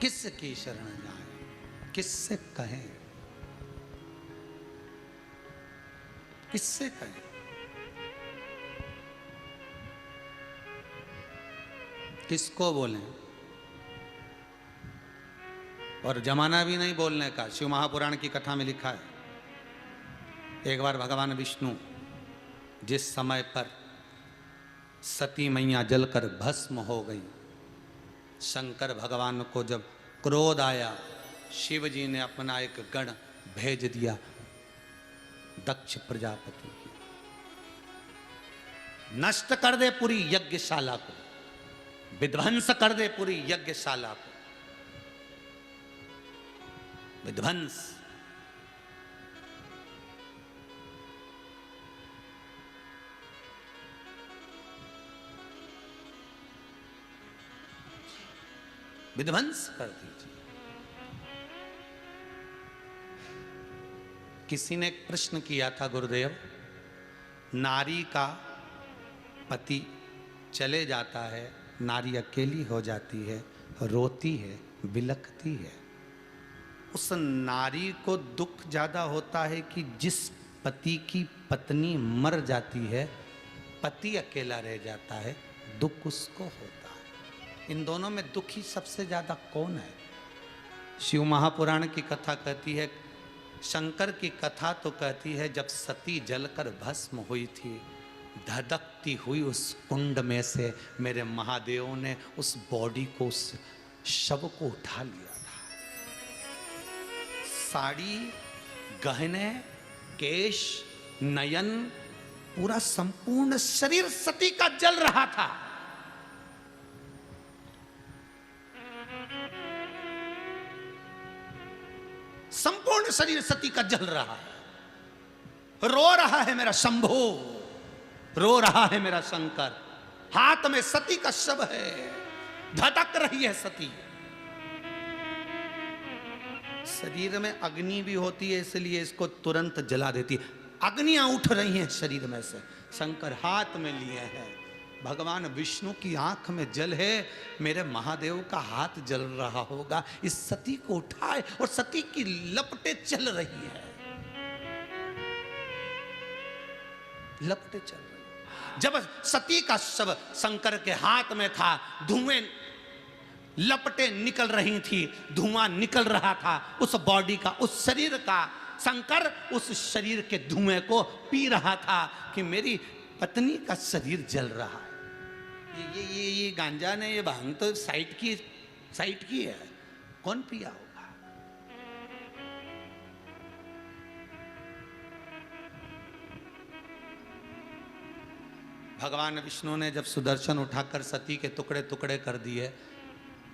किसकी शरण जाए, किससे कहें, किससे कहें। किसको बोलें। और जमाना भी नहीं बोलने का। शिव महापुराण की कथा में लिखा है, एक बार भगवान विष्णु जिस समय पर सती मैया जलकर भस्म हो गई, शंकर भगवान को जब क्रोध आया, शिव जी ने अपना एक गण भेज दिया दक्ष प्रजापति की, नष्ट कर दे पूरी यज्ञशाला को, विध्वंस कर दे पूरी यज्ञशाला को, विध्वंस। विध्वंस कर दीजिए। किसी ने एक प्रश्न किया था, गुरुदेव, नारी का पति चले जाता है, नारी अकेली हो जाती है, रोती है, बिलखती है, उस नारी को दुख ज्यादा होता है कि जिस पति की पत्नी मर जाती है, पति अकेला रह जाता है, दुख उसको होता है। इन दोनों में दुखी सबसे ज्यादा कौन है? शिव महापुराण की कथा कहती है, शंकर की कथा तो कहती है जब सती जलकर भस्म हुई थी, धधकती हुई उस कुंड में से मेरे महादेव ने उस बॉडी को, उस शव को उठा लिया था। साड़ी, गहने, केश, नयन, पूरा संपूर्ण शरीर सती का जल रहा था। संपूर्ण शरीर सती का जल रहा है। रो रहा है मेरा शंभो, रो रहा है मेरा शंकर, हाथ में सती का शव है, धधक रही है सती। शरीर में अग्नि भी होती है, इसलिए इसको तुरंत जला देती है। अग्नियां उठ रही हैं शरीर में से, शंकर हाथ में लिए हैं। भगवान विष्णु की आंख में जल है, मेरे महादेव का हाथ जल रहा होगा, इस सती को उठाए, और सती की लपटें चल रही है, लपटें चल रही। जब सती का शव शंकर के हाथ में था, धुएं, लपटें निकल रही थी, धुआं निकल रहा था उस बॉडी का, उस शरीर का। शंकर उस शरीर के धुएं को पी रहा था कि मेरी पत्नी का शरीर जल रहा है। ये गांजा ने, ये भांग तो साइट की है, कौन पिया होगा? भगवान विष्णु ने जब सुदर्शन उठाकर सती के टुकड़े टुकड़े कर दिए,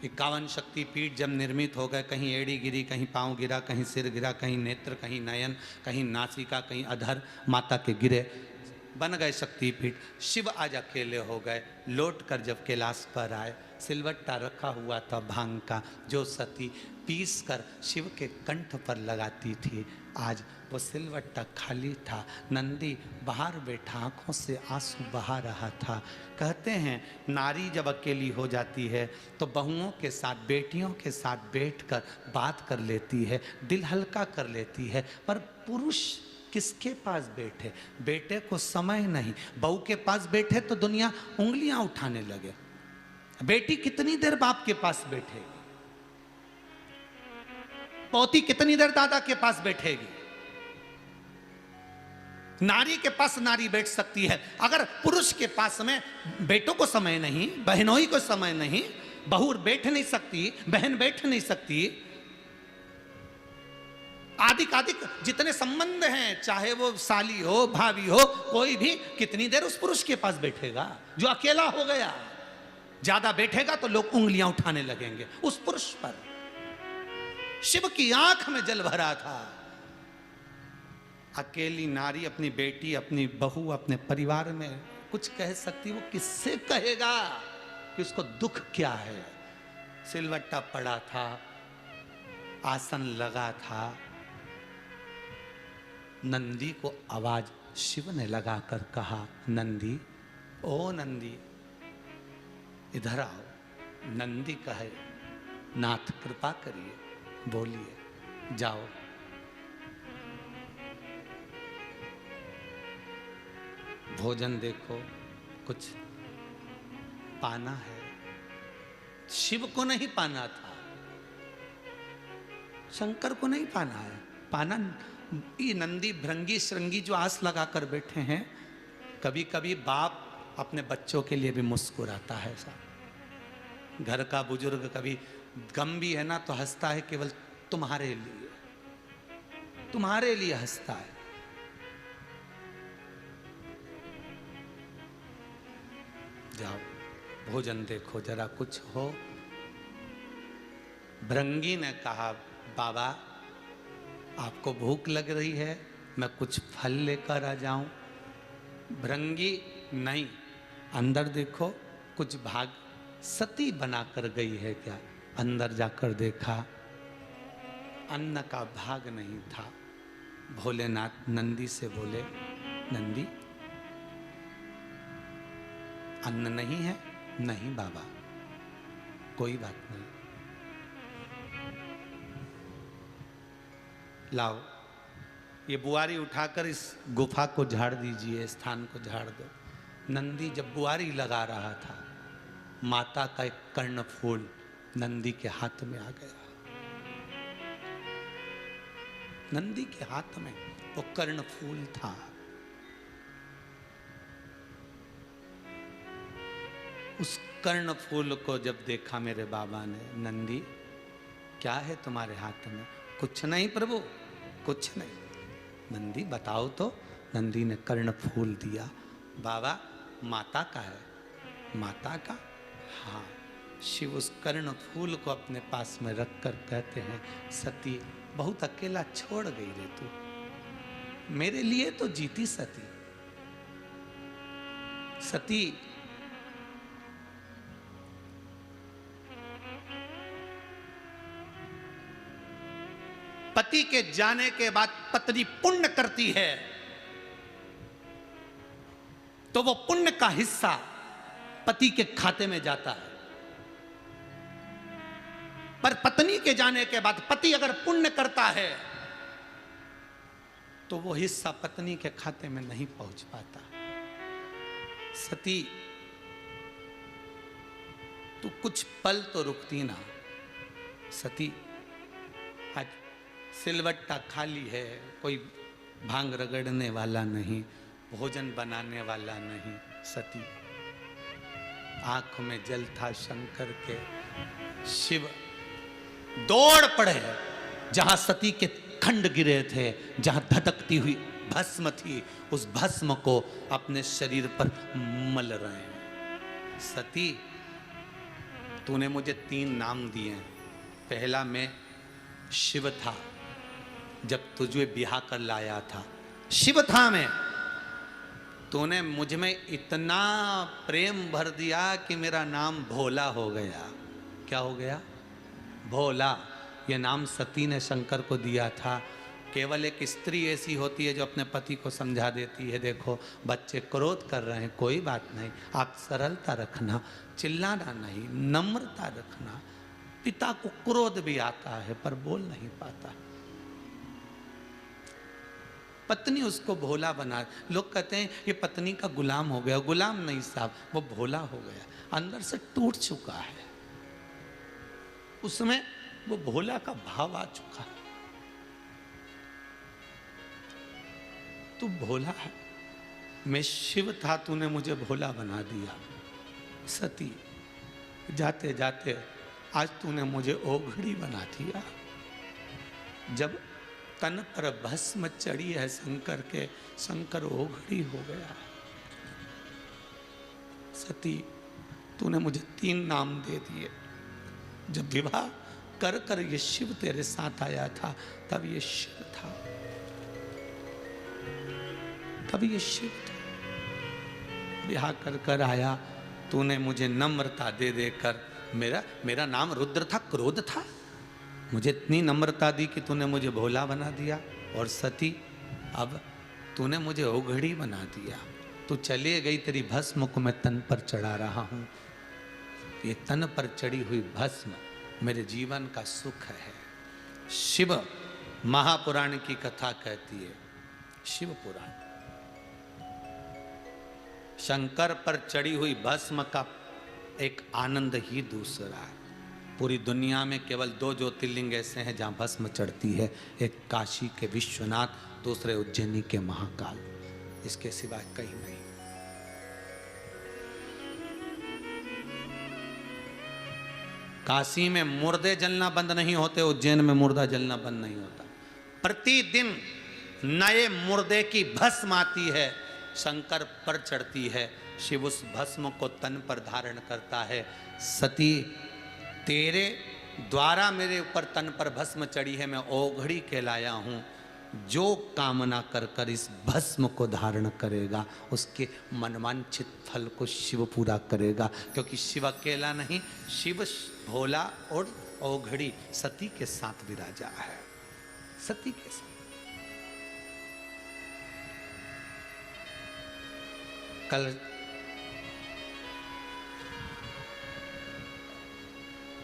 51 शक्ति पीठ जब निर्मित हो गए, कहीं एड़ी गिरी, कहीं पांव गिरा, कहीं सिर गिरा, कहीं नेत्र, कहीं नयन, कहीं नासिका, कहीं अधर माता के गिरे, बन गए शक्तिपीठ। शिव आज अकेले हो गए। लौट कर जब कैलाश पर आए, सिलवट्टा रखा हुआ था भांग का, जो सती पीस कर शिव के कंठ पर लगाती थी, आज वो सिलवट्टा खाली था। नंदी बाहर बैठा आंखों से आंसू बहा रहा था। कहते हैं नारी जब अकेली हो जाती है तो बहुओं के साथ, बेटियों के साथ बैठकर बात कर लेती है, दिल हल्का कर लेती है। पर पुरुष किसके पास बैठे? बेटे को समय नहीं, बहू के पास बैठे तो दुनिया उंगलियां उठाने लगे। बेटी कितनी देर बाप के पास बैठेगी? पोती कितनी देर दादा के पास बैठेगी? नारी के पास नारी बैठ सकती है। अगर पुरुष के पास में बेटों को समय नहीं, बहनों को समय नहीं, बहू बैठ नहीं सकती, बहन बैठ नहीं सकती, आदिक जितने संबंध हैं, चाहे वो साली हो, भाभी हो, कोई भी कितनी देर उस पुरुष के पास बैठेगा जो अकेला हो गया? ज्यादा बैठेगा तो लोग उंगलियां उठाने लगेंगे उस पुरुष पर। शिव की आंख में जल भरा था। अकेली नारी अपनी बेटी, अपनी बहू, अपने परिवार में कुछ कह सकती, वो किससे कहेगा कि उसको दुख क्या है? सिलवट्टा पड़ा था, आसन लगा था। नंदी को आवाज शिव ने लगाकर कहा, नंदी, ओ नंदी, इधर आओ। नंदी कहे, नाथ कृपा करिए, बोलिए, जाओ। भोजन देखो, कुछ पाना है। शिव को नहीं पाना था, शंकर को नहीं पाना है, पाना ये नंदी भृंगी श्रृंगी जो आस लगा कर बैठे हैं। कभी कभी बाप अपने बच्चों के लिए भी मुस्कुराता है साहब। घर का बुजुर्ग कभी गम भी है ना तो हंसता है, केवल तुम्हारे लिए, तुम्हारे लिए हंसता है। जाओ भोजन देखो जरा, कुछ हो। भृंगी ने कहा, बाबा आपको भूख लग रही है, मैं कुछ फल लेकर आ जाऊं? भृंगी, नहीं, अंदर देखो कुछ भाग। सती बनाकर गई है क्या? अंदर जाकर देखा, अन्न का भाग नहीं था। भोलेनाथ नंदी से बोले, नंदी अन्न नहीं है? नहीं बाबा, कोई बात नहीं, लाओ ये बुआरी उठाकर इस गुफा को झाड़ दीजिए, स्थान को झाड़ दो। नंदी जब बुआरी लगा रहा था, माता का एक कर्णफूल नंदी के हाथ में आ गया। नंदी के हाथ में वो कर्णफूल था। उस कर्णफूल को जब देखा मेरे बाबा ने, नंदी क्या है तुम्हारे हाथ में? कुछ नहीं प्रभु, कुछ नहीं। नंदी बताओ तो। नंदी ने कर्णफूल दिया। बाबा माता का है? माता का? हाँ। शिव उस कर्णफूल को अपने पास में रखकर कहते हैं, सती बहुत अकेला छोड़ गई रे तू, मेरे लिए तो जीती सती। सती पति के जाने के बाद पत्नी पुण्य करती है तो वो पुण्य का हिस्सा पति के खाते में जाता है। पर पत्नी के जाने के बाद पति अगर पुण्य करता है तो वो हिस्सा पत्नी के खाते में नहीं पहुंच पाता। सती तू कुछ पल तो रुकती ना। सती आज सिलवट्टा खाली है, कोई भांग रगड़ने वाला नहीं, भोजन बनाने वाला नहीं। सती आंख में जल था शंकर के। शिव दौड़ पड़े जहां सती के खंड गिरे थे, जहां धधकती हुई भस्म थी, उस भस्म को अपने शरीर पर मल रहे हैं। सती तूने मुझे 3 नाम दिए हैं। पहला मैं शिव था, जब तुझे ब्याह कर लाया था शिव था मैं। तूने मुझ में इतना प्रेम भर दिया कि मेरा नाम भोला हो गया। क्या हो गया? भोला। ये नाम सती ने शंकर को दिया था। केवल एक स्त्री ऐसी होती है जो अपने पति को समझा देती है, देखो बच्चे क्रोध कर रहे हैं, कोई बात नहीं, आप सरलता रखना, चिल्लाना नहीं, नम्रता रखना। पिता को क्रोध भी आता है पर बोल नहीं पाता। पत्नी उसको भोला बना, लोग कहते हैं ये पत्नी का गुलाम हो गया। गुलाम नहीं साहब, वो भोला हो गया, अंदर से टूट चुका है, उसमें वो भोला का भाव आ चुका है। तू भोला है, मैं शिव था, तूने मुझे भोला बना दिया। सती जाते जाते आज तूने मुझे ओघड़ी बना दिया। जब तन पर भस्म चढ़ी है शंकर के, शंकर ओघड़ी हो गया। सती तूने मुझे 3 नाम दे दिए। जब विवाह कर कर ये शिव तेरे साथ आया था, तब ये शिव था, तब ये शिव था। विवाह कर कर आया, तूने मुझे नम्रता दे देकर, मेरा नाम रुद्र था, क्रोध था, मुझे इतनी नम्रता दी कि तूने मुझे भोला बना दिया। और सती अब तूने मुझे ओघड़ी बना दिया। तू चली गई, तेरी भस्म को मैं तन पर चढ़ा रहा हूं। ये तन पर चढ़ी हुई भस्म मेरे जीवन का सुख है। शिव महापुराण की कथा कहती है, शिव पुराण, शंकर पर चढ़ी हुई भस्म का एक आनंद ही दूसरा है। पूरी दुनिया में केवल 2 ज्योतिर्लिंग ऐसे हैं जहां भस्म चढ़ती है, एक काशी के विश्वनाथ, दूसरे उज्जैनी के महाकाल, इसके सिवाय कहीं नहीं। काशी में मुर्दे जलना बंद नहीं होते, उज्जैन में मुर्दा जलना बंद नहीं होता। प्रतिदिन नए मुर्दे की भस्म आती है, शंकर पर चढ़ती है, शिव उस भस्म को तन पर धारण करता है। सती, तेरे द्वारा मेरे ऊपर तन पर भस्म चढ़ी है, मैं ओघड़ी कहलाया हूं। जो कामना कर कर इस भस्म को धारण करेगा, उसके मनवांछित फल को शिव पूरा करेगा। क्योंकि शिव अकेला नहीं, शिव भोला और ओघड़ी सती के साथ विराजा है, सती के साथ। कल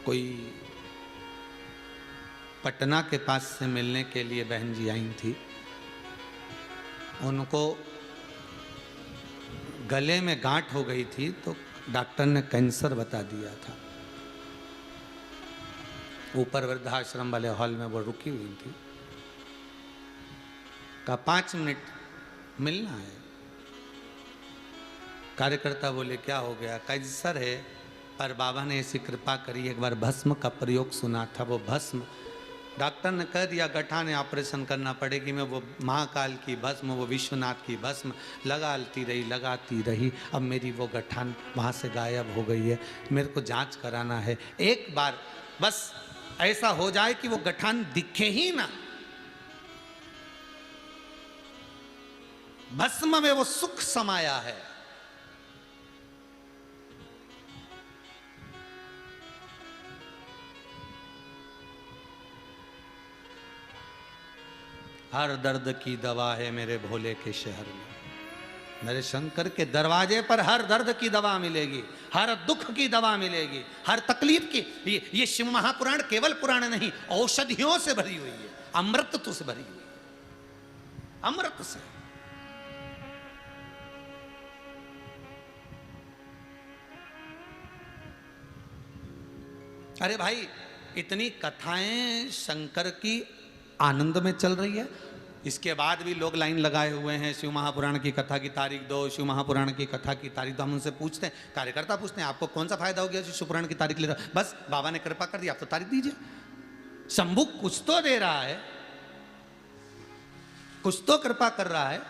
कोई पटना के पास से मिलने के लिए बहन जी आई थी। उनको गले में गांठ हो गई थी, तो डॉक्टर ने कैंसर बता दिया था। ऊपर वृद्धाश्रम वाले हॉल में वो रुकी हुई थी। कहा 5 मिनट मिलना है। कार्यकर्ता बोले क्या हो गया? कैंसर है, पर बाबा ने ऐसी कृपा करी, एक बार भस्म का प्रयोग सुना था। वो भस्म डॉक्टर ने कह दिया गठान है, ऑपरेशन करना पड़ेगी। मैं वो महाकाल की भस्म, वो विश्वनाथ की भस्म लगाती रही। अब मेरी वो गठान वहाँ से गायब हो गई है। मेरे को जांच कराना है, एक बार बस ऐसा हो जाए कि वो गठान दिखे ही ना। भस्म में वो सुख समाया है। हर दर्द की दवा है मेरे भोले के शहर में। मेरे शंकर के दरवाजे पर हर दर्द की दवा मिलेगी, हर दुख की दवा मिलेगी, हर तकलीफ की। ये शिव महापुराण केवल पुराण नहीं, औषधियों से भरी हुई है, अमृत से भरी हुई है, अमृत से। अरे भाई, इतनी कथाएं शंकर की आनंद में चल रही है, इसके बाद भी लोग लाइन लगाए हुए हैं, शिव महापुराण की कथा की तारीख दो, शिव महापुराण की कथा की तारीख दो। हम उनसे पूछते हैं, कार्यकर्ता पूछते हैं, आपको कौन सा फायदा हो गया शिव पुराण की तारीख ले रहा? बस बाबा ने कृपा कर दी, आप तो तारीख दीजिए। शंभू कुछ तो दे रहा है, कुछ तो कृपा कर रहा है।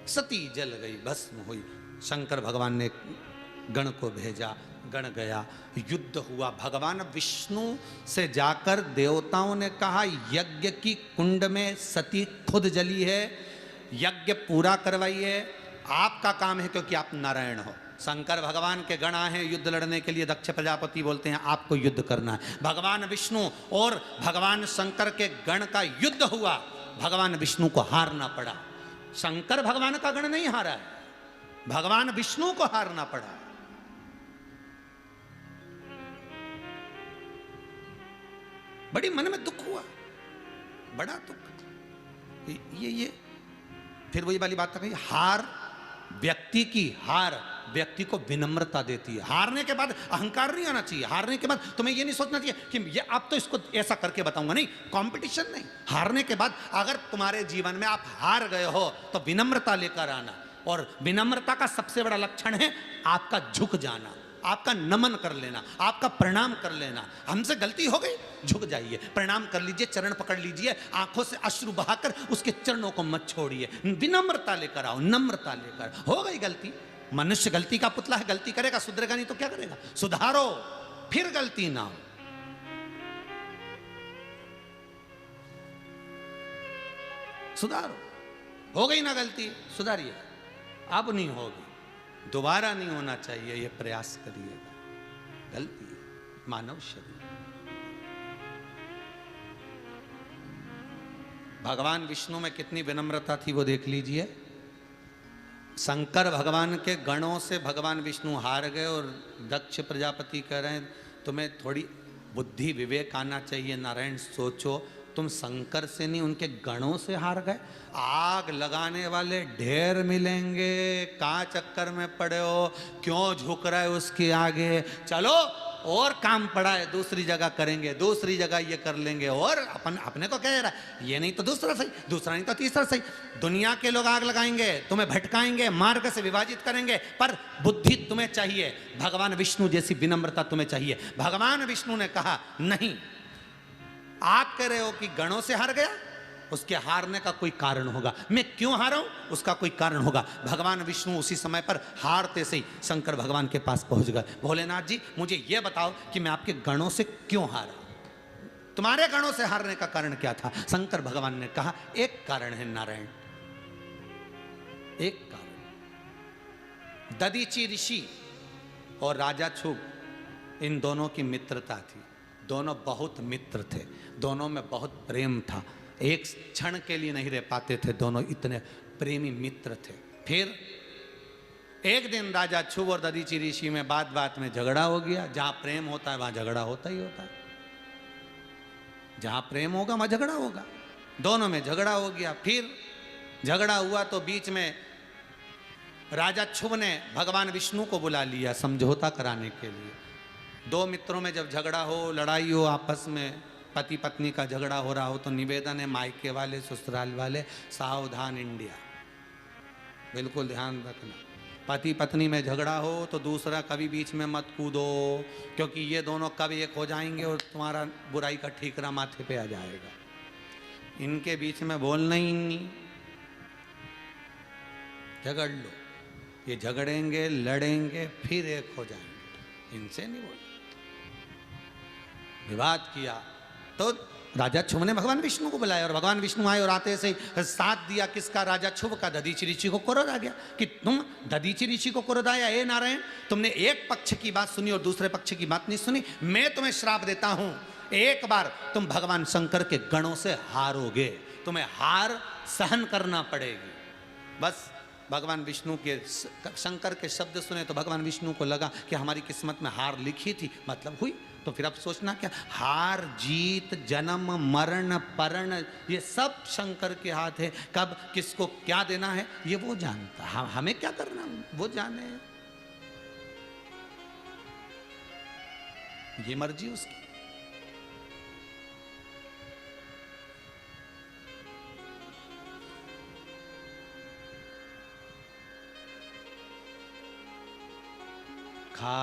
सती जल गई, भस्म हुई। शंकर भगवान ने गण को भेजा, गण गया, युद्ध हुआ। भगवान विष्णु से जाकर देवताओं ने कहा यज्ञ की कुंड में सती खुद जली है, यज्ञ पूरा करवाइए, आपका काम है, क्योंकि आप नारायण हो। शंकर भगवान के गण आए हैं युद्ध लड़ने के लिए। दक्ष प्रजापति बोलते हैं आपको युद्ध करना है। भगवान विष्णु और भगवान शंकर के गण का युद्ध हुआ, भगवान विष्णु को हारना पड़ा। शंकर भगवान का गण नहीं हारा है, भगवान विष्णु को हारना पड़ा। बड़ी मन में दुख हुआ, बड़ा दुख। ये फिर वही वाली बात कही, हार व्यक्ति की, हार व्यक्ति को विनम्रता देती है। हारने के बाद अहंकार नहीं आना चाहिए। हारने के बाद तुम्हें ये नहीं सोचना चाहिए कि ये अब तो इसको ऐसा करके बताऊंगा, नहीं, कंपटीशन नहीं। हारने के बाद अगर तुम्हारे जीवन में आप हार गए हो तो विनम्रता लेकर आना, और विनम्रता का सबसे बड़ा लक्षण है आपका झुक जाना, आपका नमन कर लेना, आपका प्रणाम कर लेना। हमसे गलती हो गई, झुक जाइए, प्रणाम कर लीजिए, चरण पकड़ लीजिए, आंखों से अश्रु बहाकर उसके चरणों को मत छोड़िए। विनम्रता लेकर आओ, नम्रता लेकर। हो गई गलती, मनुष्य गलती का पुतला है, गलती करेगा, सुधरेगा नहीं तो क्या करेगा? सुधारो, फिर गलती ना हो। सुधारो, हो गई ना गलती, सुधारिए, अब नहीं होगी, दोबारा नहीं होना चाहिए, ये प्रयास करिएगा। गलती है, मानव शरीर। भगवान विष्णु में कितनी विनम्रता थी वो देख लीजिए। शंकर भगवान के गणों से भगवान विष्णु हार गए और दक्ष प्रजापति कह रहे हैं तुम्हें थोड़ी बुद्धि विवेक आना चाहिए नारायण, सोचो तुम शंकर से नहीं उनके गणों से हार गए। आग लगाने वाले ढेर मिलेंगे, कहाँ चक्कर में पड़े हो, क्यों झुक रहा है उसके आगे, चलो और काम पड़ा है दूसरी जगह करेंगे, दूसरी जगह ये कर लेंगे, और अपने को कह रहा है ये नहीं तो दूसरा सही, दूसरा नहीं तो तीसरा सही। दुनिया के लोग आग लगाएंगे, तुम्हें भटकाएंगे, मार्ग से विभाजित करेंगे, पर बुद्धि तुम्हें चाहिए, भगवान विष्णु जैसी विनम्रता तुम्हें चाहिए। भगवान विष्णु ने कहा नहीं, आप कह रहे हो कि गणों से हार गया, उसके हारने का कोई कारण होगा, मैं क्यों हारा हूं उसका कोई कारण होगा। भगवान विष्णु उसी समय पर हारते से ही शंकर भगवान के पास पहुंच गए। भोलेनाथ जी मुझे यह बताओ कि मैं आपके गणों से क्यों हारा, तुम्हारे गणों से हारने का कारण क्या था। शंकर भगवान ने कहा एक कारण है नारायण, एक कारण, दधीचि ऋषि और राजा छुब इन दोनों की मित्रता थी, दोनों बहुत मित्र थे, दोनों में बहुत प्रेम था, एक क्षण के लिए नहीं रह पाते थे, दोनों इतने प्रेमी मित्र थे। फिर एक दिन राजा छुब और दधीचि ऋषि में बात बात में झगड़ा हो गया। जहां प्रेम होता है वहां झगड़ा होता ही होता है, जहां प्रेम होगा वहां झगड़ा होगा, दोनों में झगड़ा हो गया। फिर झगड़ा हुआ तो बीच में राजा छुब ने भगवान विष्णु को बुला लिया समझौता कराने के लिए। दो मित्रों में जब झगड़ा हो, लड़ाई हो, आपस में पति पत्नी का झगड़ा हो रहा हो, तो निवेदन है मायके वाले ससुराल वाले सावधान इंडिया, बिल्कुल ध्यान रखना। पति पत्नी में झगड़ा हो तो दूसरा कभी बीच में मत कूदो, क्योंकि ये दोनों कब एक हो जाएंगे और तुम्हारा बुराई का ठीकरा माथे पे आ जाएगा। इनके बीच में बोलना ही नहीं, झगड़ लो, ये झगड़ेंगे लड़ेंगे फिर एक हो जाएंगे, इनसे नहीं बोलना। विवाद किया तो राजा छुब ने भगवान विष्णु को बुलाया और भगवान विष्णु आए और आते से साथ दिया किसका, राजा छुब का। दधीचि ऋषि को क्रोध आ गया कि तुम दधीचि ऋषि को क्रोध आया, ए नारायण तुमने एक पक्ष की बात सुनी और दूसरे पक्ष की बात नहीं सुनी, मैं तुम्हें श्राप देता हूं, एक बार तुम भगवान शंकर के गणों से हारोगे, तुम्हें हार सहन करना पड़ेगी। बस भगवान विष्णु के शंकर के शब्द सुने तो भगवान विष्णु को लगा कि हमारी किस्मत में हार लिखी थी, मतलब हुई। तो फिर अब सोचना क्या, हार जीत जन्म मरण परण ये सब शंकर के हाथ है, कब किसको क्या देना है ये वो जानता है, हमें क्या करना वो जाने, ये मर्जी उसकी। खा